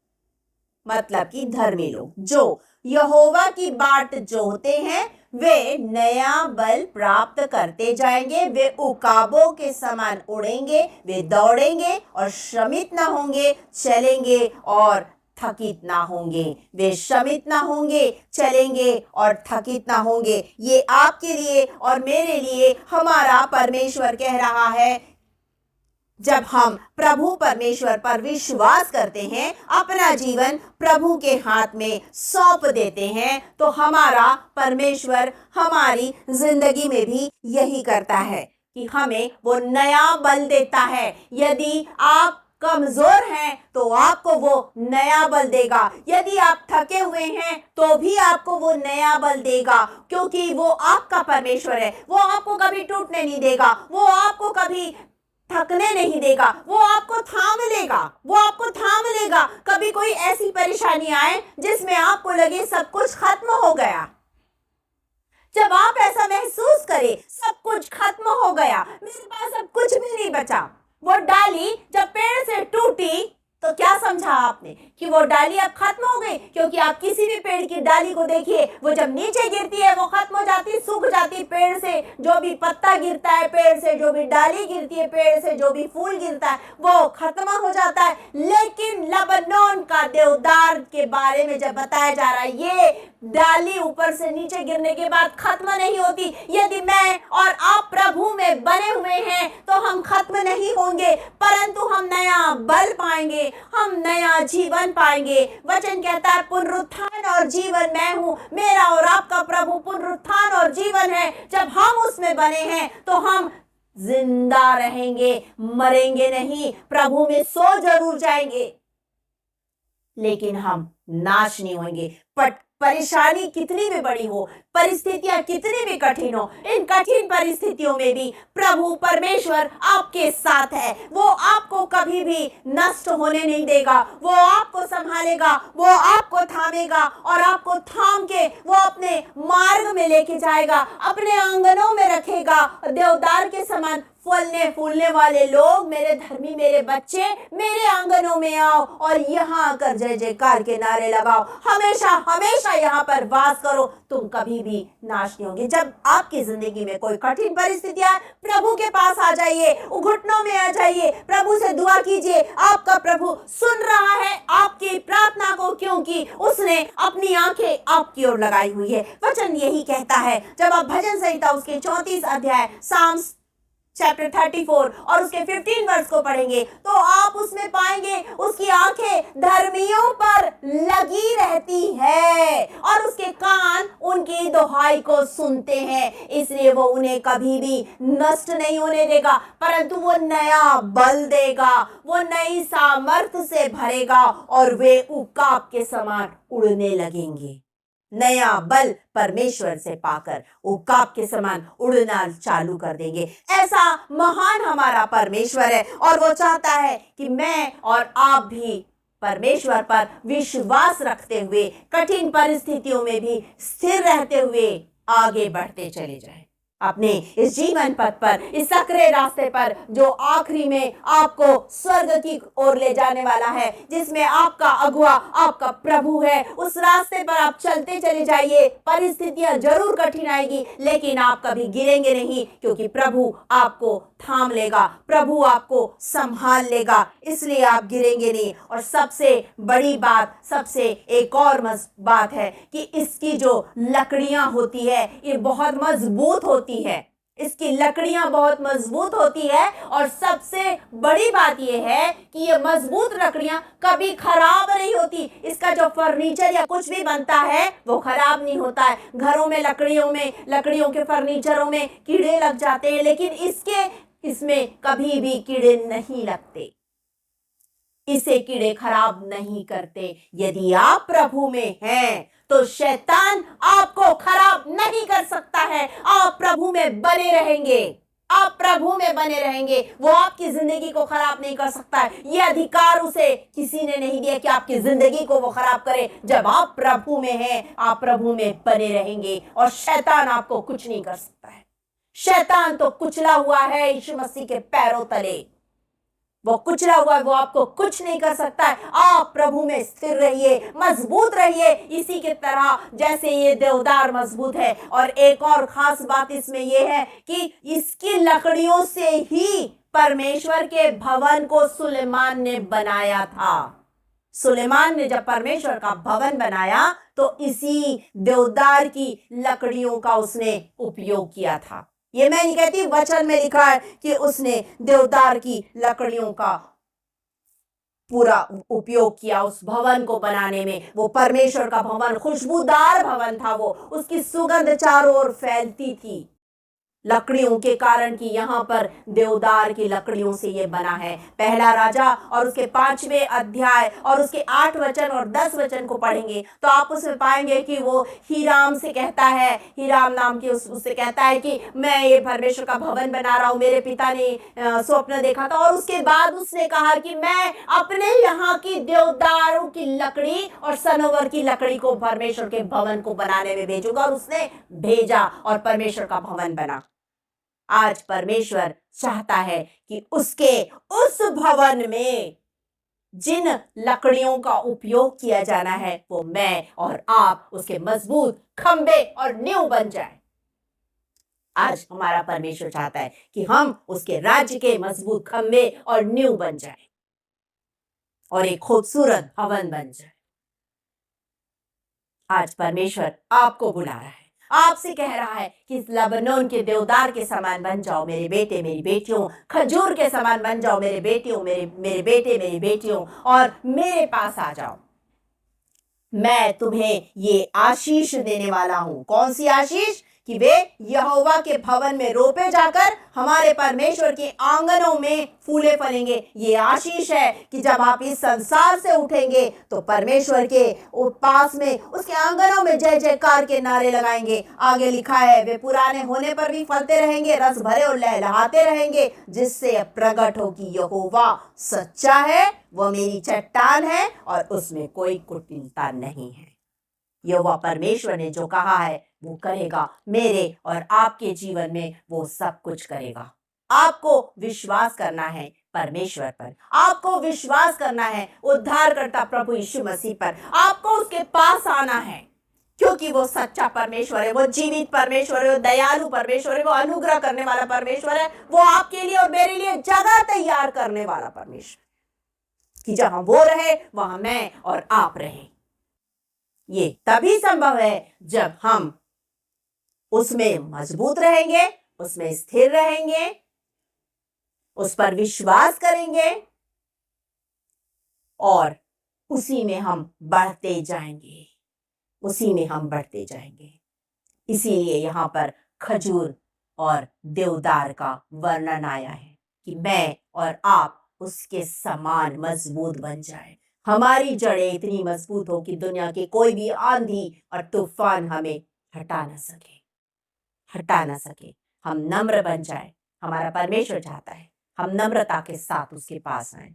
S1: मतलब कि धर्मी लोग जो यहोवा की बाट जोहते हैं, वे नया बल प्राप्त करते जाएंगे। वे उकाबों के समान उड़ेंगे, वे दौड़ेंगे और श्रमित ना होंगे, चलेंगे और थकित ना होंगे। वे श्रमित ना होंगे, चलेंगे और थकित ना होंगे। ये आपके लिए और मेरे लिए हमारा परमेश्वर कह रहा है। जब हम प्रभु परमेश्वर पर विश्वास करते हैं, अपना जीवन प्रभु के हाथ में सौंप देते हैं, तो हमारा परमेश्वर हमारी जिंदगी में भी यही करता है कि हमें वो नया बल देता है। यदि आप कमजोर हैं तो आपको वो नया बल देगा, यदि आप थके हुए हैं तो भी आपको वो नया बल देगा, क्योंकि वो आपका परमेश्वर है। वो आपको कभी टूटने नहीं देगा, वो आपको कभी थकने नहीं देगा, वो आपको थाम लेगा, वो आपको थाम लेगा। कभी कोई ऐसी परेशानी आए जिसमें आपको लगे सब कुछ खत्म हो गया, जब आप ऐसा महसूस करें सब कुछ खत्म हो गया, मेरे पास अब कुछ भी नहीं बचा, वो डाली जब पेड़ से टूटी तो क्या समझा आपने कि वो डाली अब खत्म हो गई? क्योंकि आप किसी भी पेड़ की डाली को देखिए, वो जब नीचे गिरती है वो खत्म हो जाती, सूख जाती। पेड़ से जो भी पत्ता गिरता है, पेड़ से जो भी डाली गिरती है, पेड़ से जो भी फूल गिरता है, वो खत्म हो जाता है। लेकिन लबनोन का देवदार के बारे में जब बताया जा रहा है, ये डाली ऊपर से नीचे गिरने के बाद खत्म नहीं होती। यदि मैं और आप प्रभु में बने हुए हैं तो हम खत्म नहीं होंगे, परंतु हम नया बल पाएंगे, हम नया जीवन पाएंगे। वचन कहता है पुनरुत्थान और जीवन मैं हूं। मेरा और आपका प्रभु पुनरुत्थान और जीवन है। जब हम उसमें बने हैं तो हम जिंदा रहेंगे, मरेंगे नहीं। प्रभु में सो जरूर जाएंगे लेकिन हम नाश नहीं होंगे। परेशानी कितनी भी बड़ी हो, परिस्थितियां कितनी भी कठिन हो, इन कठिन परिस्थितियों में भी प्रभु परमेश्वर आपके साथ है। वो आपको कभी भी नष्ट होने नहीं देगा, वो आपको संभालेगा, वो आपको थामेगा और आपको थाम के वो अपने मार्ग में लेके जाएगा, अपने आंगनों में रखेगा, देवदार के समान फलने फूलने वाले लोग, मेरे धर्मी, मेरे बच्चे मेरे आंगनों में आओ और यहाँ आकर जय जयकार के नारे लगाओ, हमेशा हमेशा यहाँ पर वास करो, तुम कभी भी नाश नहीं होंगे। जब आपकी जिंदगी में कोई कठिन परिस्थितियां, प्रभु के पास आ जाइए, घुटनों में आ जाइए, प्रभु से दुआ कीजिए। आपका प्रभु सुन रहा है आपकी प्रार्थना को, क्योंकि उसने अपनी आंखें आपकी ओर लगाई हुई है। वचन यही कहता है, जब आप भजन संहिता उसके 34 अध्याय साम्स चैप्टर 34 और उसके 15 वर्ष को पढ़ेंगे तो आप उसमें पाएंगे उसकी आंखें धर्मियों पर लगी रहती है और उसके कान उनकी दुहाई को सुनते हैं, इसलिए वो उन्हें कभी भी नष्ट नहीं होने देगा, परंतु वो नया बल देगा, वो नई सामर्थ्य से भरेगा और वे उकाब के समान उड़ने लगेंगे। नया बल परमेश्वर से पाकर उकाब के समान उड़ना चालू कर देंगे। ऐसा महान हमारा परमेश्वर है और वो चाहता है कि मैं और आप भी परमेश्वर पर विश्वास रखते हुए कठिन परिस्थितियों में भी स्थिर रहते हुए आगे बढ़ते चले जाएं। अपने इस जीवन पथ पर, इस सकरे रास्ते पर जो आखिरी में आपको स्वर्ग की ओर ले जाने वाला है, जिसमें आपका अगुआ आपका प्रभु है, उस रास्ते पर आप चलते चले जाइए। परिस्थितियां जरूर कठिन आएगी लेकिन आप कभी गिरेंगे नहीं, क्योंकि प्रभु आपको थाम लेगा, प्रभु आपको संभाल लेगा, इसलिए आप गिरेंगे नहीं। और सबसे बड़ी बात, सबसे एक और बात है कि इसकी जो लकड़ियां होती है ये बहुत मजबूत होती है, इसकी लकड़ियां बहुत मजबूत होती है और सबसे बड़ी बात यह है कि ये मजबूत लकड़ियां कभी खराब नहीं होती। इसका जो फर्नीचर या कुछ भी बनता है वो खराब नहीं होता है। घरों में लकड़ियों के फर्नीचरों में कीड़े लग जाते हैं, लेकिन इसमें कभी भी कीड़े नहीं लगते, इसे कीड़े खराब नहीं करते। यदि आप प्रभु में हैं तो शैतान आपको खराब नहीं कर सकता है। आप प्रभु में बने रहेंगे, आप प्रभु में बने रहेंगे, वो आपकी जिंदगी को खराब नहीं कर सकता है। ये अधिकार उसे किसी ने नहीं दिया कि आपकी जिंदगी को वो खराब करे। जब आप प्रभु में हैं, आप प्रभु में बने रहेंगे और शैतान आपको कुछ नहीं कर सकता है। शैतान तो कुचला हुआ है यीशु मसीह के पैरों तले, वो कुचला हुआ है, वो आपको कुछ नहीं कर सकता है। आप प्रभु में स्थिर रहिए, मजबूत रहिए, इसी के तरह जैसे ये देवदार मजबूत है। और एक और खास बात इसमें यह है कि इसकी लकड़ियों से ही परमेश्वर के भवन को सुलेमान ने बनाया था। सुलेमान ने जब परमेश्वर का भवन बनाया तो इसी देवदार की लकड़ियों का उसने उपयोग किया था। ये मैं नहीं कहती, वचन में लिखा है कि उसने देवदार की लकड़ियों का पूरा उपयोग किया उस भवन को बनाने में। वो परमेश्वर का भवन खुशबूदार भवन था, वो उसकी सुगंध चारों ओर फैलती थी लकड़ियों के कारण कि यहाँ पर देवदार की लकड़ियों से ये बना है। पहला राजा और उसके 5वें अध्याय और उसके 8 वचन और 10 वचन को पढ़ेंगे तो आप उसमें पाएंगे कि वो हीराम से कहता है, हीराम नाम के उससे कहता है कि मैं ये परमेश्वर का भवन बना रहा हूँ, मेरे पिता ने स्वप्न देखा था। और उसके बाद उसने कहा कि मैं अपने यहाँ की देवदारों की लकड़ी और सनोवर की लकड़ी को परमेश्वर के भवन को बनाने में भेजूंगा, और उसने भेजा और परमेश्वर का भवन बना। आज परमेश्वर चाहता है कि उसके उस भवन में जिन लकड़ियों का उपयोग किया जाना है वो मैं और आप उसके मजबूत खंबे और नींव बन जाए। आज हमारा परमेश्वर चाहता है कि हम उसके राज्य के मजबूत खंबे और नींव बन जाए और एक खूबसूरत भवन बन जाए। आज परमेश्वर आपको बुला रहा है, आपसे कह रहा है कि इस लबनोन के देवदार के समान बन जाओ मेरे बेटे मेरी बेटियों, खजूर के समान बन जाओ मेरे बेटियों, मेरे बेटे मेरी बेटियों, और मेरे पास आ जाओ। मैं तुम्हें ये आशीष देने वाला हूं। कौन सी आशीष? कि वे यहोवा के भवन में रोपे जाकर हमारे परमेश्वर के आंगनों में फूले फलेंगे। ये आशीष है कि जब आप इस संसार से उठेंगे तो परमेश्वर के पास में उसके आंगनों में जय जयकार के नारे लगाएंगे। आगे लिखा है वे पुराने होने पर भी फलते रहेंगे, रस भरे और लहलहाते रहेंगे, जिससे प्रकट हो कि यहोवा सच्चा है, वह मेरी चट्टान है और उसमें कोई कुटिलता नहीं है। यहोवा परमेश्वर ने जो कहा है वो करेगा, मेरे और आपके जीवन में वो सब कुछ करेगा। आपको विश्वास करना है परमेश्वर पर, आपको विश्वास करना है उद्धारकर्ता प्रभु यीशु मसीह पर, आपको उसके पास आना है, क्योंकि वो सच्चा परमेश्वर है, वो जीवित परमेश्वर है, वो दयालु परमेश्वर है, वो अनुग्रह करने वाला परमेश्वर है, वो आपके लिए और मेरे लिए जगह तैयार करने वाला परमेश्वर, कि जहां वो रहे वहां मैं और आप रहे। ये तभी संभव है जब हम उसमें मजबूत रहेंगे, उसमें स्थिर रहेंगे, उस पर विश्वास करेंगे और उसी में हम बढ़ते जाएंगे, उसी में हम बढ़ते जाएंगे। इसीलिए यहाँ पर खजूर और देवदार का वर्णन आया है कि मैं और आप उसके समान मजबूत बन जाए, हमारी जड़ें इतनी मजबूत हो कि दुनिया के कोई भी आंधी और तूफान हमें हटा ना सके, हटा ना सके। हम नम्र बन जाए, हमारा परमेश्वर चाहता है हम नम्रता के साथ उसके पास आए,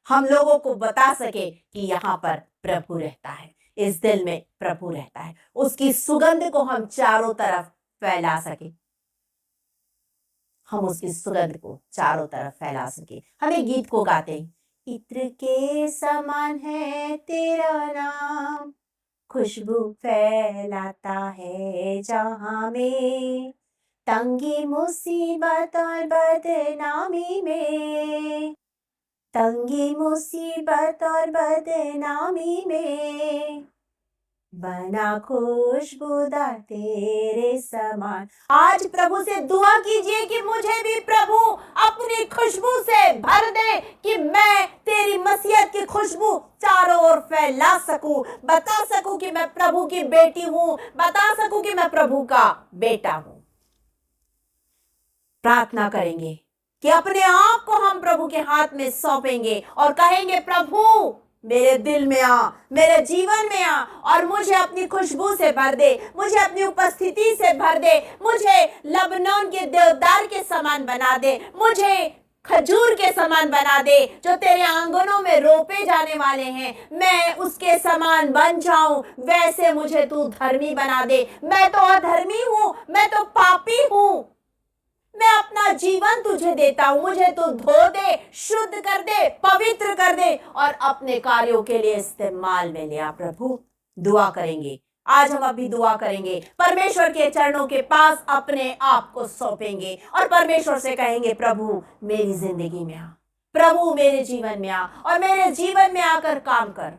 S1: हम लोगों को बता सके कि यहाँ पर प्रभु रहता है, इस दिल में प्रभु रहता है, उसकी सुगंध को हम चारों तरफ फैला सके, हम उसकी सुगंध को चारों तरफ फैला सके। हमें गीत को गाते हैं, इत्र के समान है तेरा नाम, खुशबू फैलाता है जहां में, तंगी मुसीबत और बदनामी में, तंगी मुसीबत और बदनामी में, बना खुशबूदार तेरे समान। आज प्रभु से दुआ कीजिए कि मुझे भी प्रभु अपनी खुशबू से भर दे, कि मैं तेरी मसीहत की खुशबू चारों ओर फैला सकूं, बता सकूं कि मैं प्रभु की बेटी हूं, बता सकूं कि मैं प्रभु का बेटा हूं। प्रार्थना करेंगे कि अपने आप को हम प्रभु के हाथ में सौंपेंगे और कहेंगे, प्रभु मेरे दिल में आ, मेरे जीवन में आ और मुझे अपनी खुशबू से भर दे, मुझे अपनी उपस्थिति से भर दे, मुझे लबनान के देवदार के समान बना दे, मुझे खजूर के समान बना दे जो तेरे आंगनों में रोपे जाने वाले हैं, मैं उसके समान बन जाऊं। वैसे मुझे तू धर्मी बना दे, मैं तो अधर्मी हूं, मैं तो पापी हूं, मैं अपना जीवन तुझे देता हूं, मुझे तू धो दे, शुद्ध कर दे, पवित्र कर दे और अपने कार्यों के लिए इस्तेमाल में ले आ। प्रभु दुआ करेंगे, आज हम अभी दुआ करेंगे, परमेश्वर के चरणों के पास अपने आप को सौंपेंगे और परमेश्वर से कहेंगे, प्रभु मेरी जिंदगी में आ, प्रभु मेरे जीवन में आ और मेरे जीवन में आकर काम कर।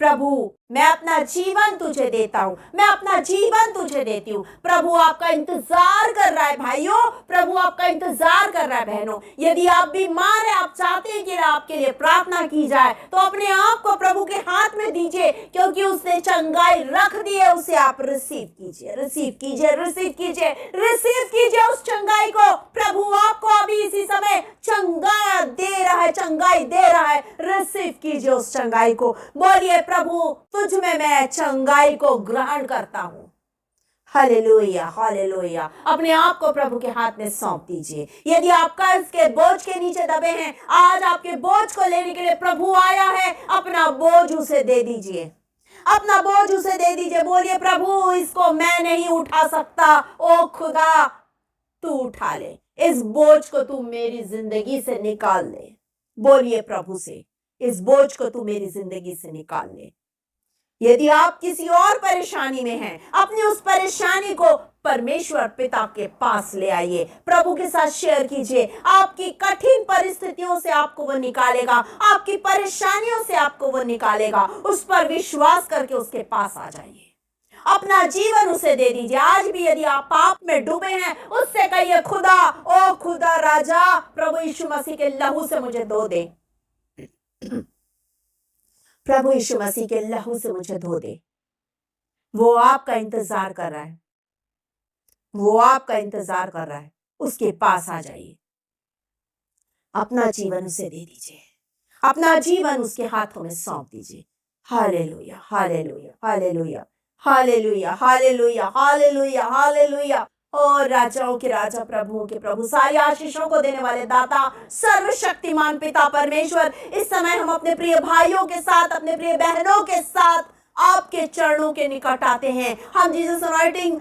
S1: प्रभु मैं अपना जीवन तुझे देता हूं, मैं अपना जीवन तुझे देती हूं। प्रभु आपका इंतजार कर रहा है भाइयों, प्रभु आपका इंतजार कर रहा है बहनों। यदि आप बीमार हैं, आप चाहते हैं कि आपके लिए प्रार्थना की जाए, तो अपने आप को प्रभु के हाथ में दीजिए, क्योंकि उसने चंगाई रख दी है, उसे आप रिसीव कीजिए, रिसीव कीजिए, रिसीव कीजिए, रिसीव कीजिए उस चंगाई को। प्रभु आपको अभी इसी समय चंगाई दे रहा है, चंगाई दे रहा है, रिसीव कीजिए उस चंगाई को। बोलिए, प्रभु तुझ में मैं चंगाई को ग्रहण करता हूं। Hallelujah, hallelujah. अपने आप को प्रभु के हाथ में सौंप दीजिए। यदि आप कर्ज के बोझ के नीचे दबे हैं, आज आपके बोझ को लेने के लिए प्रभु आया है, अपना बोझ उसे दे दीजिए, अपना बोझ उसे दे दीजिए। बोलिए, प्रभु इसको मैं नहीं उठा सकता, ओ खुदा तू उठा ले, इस बोझ को तू मेरी जिंदगी से निकाल ले। बोलिए प्रभु से, इस बोझ को तू मेरी जिंदगी से निकाल ले। यदि आप किसी और परेशानी में हैं, अपनी उस परेशानी को परमेश्वर पिता के पास ले आइए, प्रभु के साथ शेयर कीजिए। आपकी कठिन परिस्थितियों से आपको वो निकालेगा, आपकी परेशानियों से आपको वो निकालेगा। उस पर विश्वास करके उसके पास आ जाइए, अपना जीवन उसे दे दीजिए। आज भी यदि आप पाप में डूबे हैं, उससे कहिए, खुदा, ओ खुदा राजा, प्रभु यीशु मसीह के लहू से मुझे धो दे, प्रभु यीशु मसीह के लहू से मुझे धो दे। वो आपका इंतजार कर रहा है, वो आपका इंतजार कर रहा है। उसके पास आ जाइए, अपना जीवन उसे दे दीजिए, अपना जीवन उसके हाथों में सौंप दीजिए। Hallelujah, hallelujah, hallelujah, hallelujah, hallelujah, hallelujah, hallelujah. और राजाओं के राजा, प्रभुओं के प्रभु, सारी आशीषों को देने वाले दाता, सर्वशक्तिमान पिता परमेश्वर, इस समय हम अपने प्रिय भाइयों के साथ, अपने प्रिय बहनों के साथ आपके चरणों के निकट आते हैं। हम जीसस अनॉइंटिंग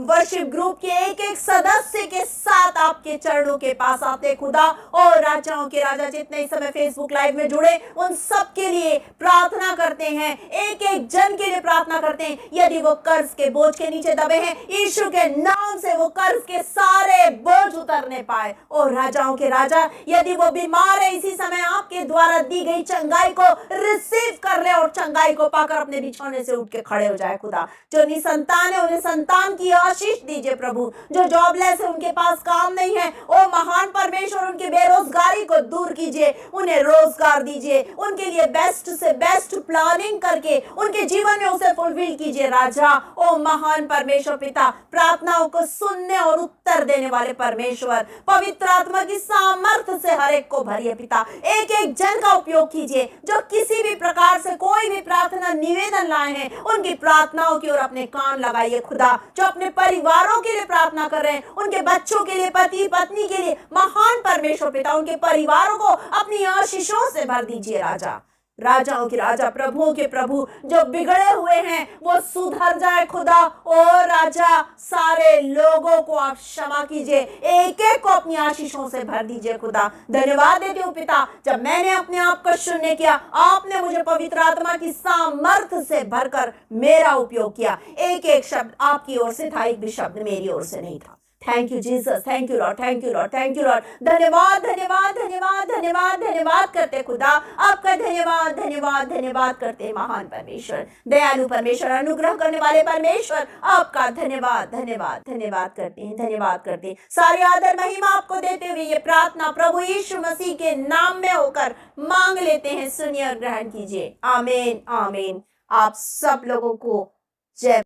S1: वर्शिप ग्रुप के एक एक सदस्य के साथ आपके चरणों के पास आते खुदा। और राजाओं के राजा जितने इस समय फेसबुक लाइव में जुड़े उन सब के लिए प्रार्थना करते हैं, एक एक जन के लिए प्रार्थना करते हैं। यदि वो कर्ज के बोझ के नीचे दबे हैं, यीशु के नाम से वो कर्ज के सारे बोझ उतरने पाए। और राजाओं के राजा यदि वो बीमार है, इसी समय आपके द्वारा दी गई चंगाई को रिसीव कर ले और चंगाई को पाकर अपने बिछौने से उठ के खड़े हो जाए खुदा। जो निसंतान है उन्हें संतान की आशीष दीजिए प्रभु। जो जॉबलेस है, उनके पास काम नहीं है, ओ महान परमेश्वर उनकी बेरोजगारी को दूर कीजिए, उन्हें रोजगार दीजिए, उनके लिए बेस्ट से बेस्ट प्लानिंग करके उनके जीवन में उसे फुलफिल कीजिए राजा। ओ महान परमेश्वर पिता, प्रार्थनाओं को सुनने और उत्तर देने वाले परमेश्वर, पवित्र आत्मा की सामर्थ्य से हर एक को भरिए पिता। एक एक जन का उपयोग कीजिए जो किसी भी प्रकार से कोई भी प्रार्थना निवेदन लाए हैं, उनकी प्रार्थनाओं की ओर अपने कान लगाइए खुदा। जो अपने परिवारों के लिए प्रार्थना कर रहे हैं, उनके बच्चों के लिए, पति पत्नी के लिए, महान परमेश्वर पिता उनके परिवारों को अपनी आशीषों से भर दीजिए राजा। राजाओं के राजा, प्रभुओं के प्रभु, जो बिगड़े हुए हैं वो सुधर जाए खुदा। और राजा, सारे लोगों को आप क्षमा कीजिए, एक एक को अपनी आशीषों से भर दीजिए खुदा। धन्यवाद देती हूँ पिता, जब मैंने अपने आप को शून्य किया, आपने मुझे पवित्र आत्मा की सामर्थ्य से भरकर मेरा उपयोग किया। एक एक शब्द आपकी ओर से था, एक भी शब्द मेरी ओर से नहीं था। Thank you Jesus, thank you Lord, thank you Lord, thank you Lord. धन्यवाद धन्यवाद धन्यवाद धन्यवाद धन्यवाद करते खुदा, आपका धन्यवाद धन्यवाद धन्यवाद करते महान परमेश्वर, दयालु परमेश्वर, अनुग्रह करने वाले परमेश्वर, आपका धन्यवाद धन्यवाद धन्यवाद करते हैं, धन्यवाद करते हैं। सारी आदर महिमा आपको देते हुए ये प्रार्थना प्रभु यीशु मसीह के नाम में होकर मांग लेते हैं। सुनिए और ग्रहण कीजिए। आमीन आमीन। आप सब लोगों को जय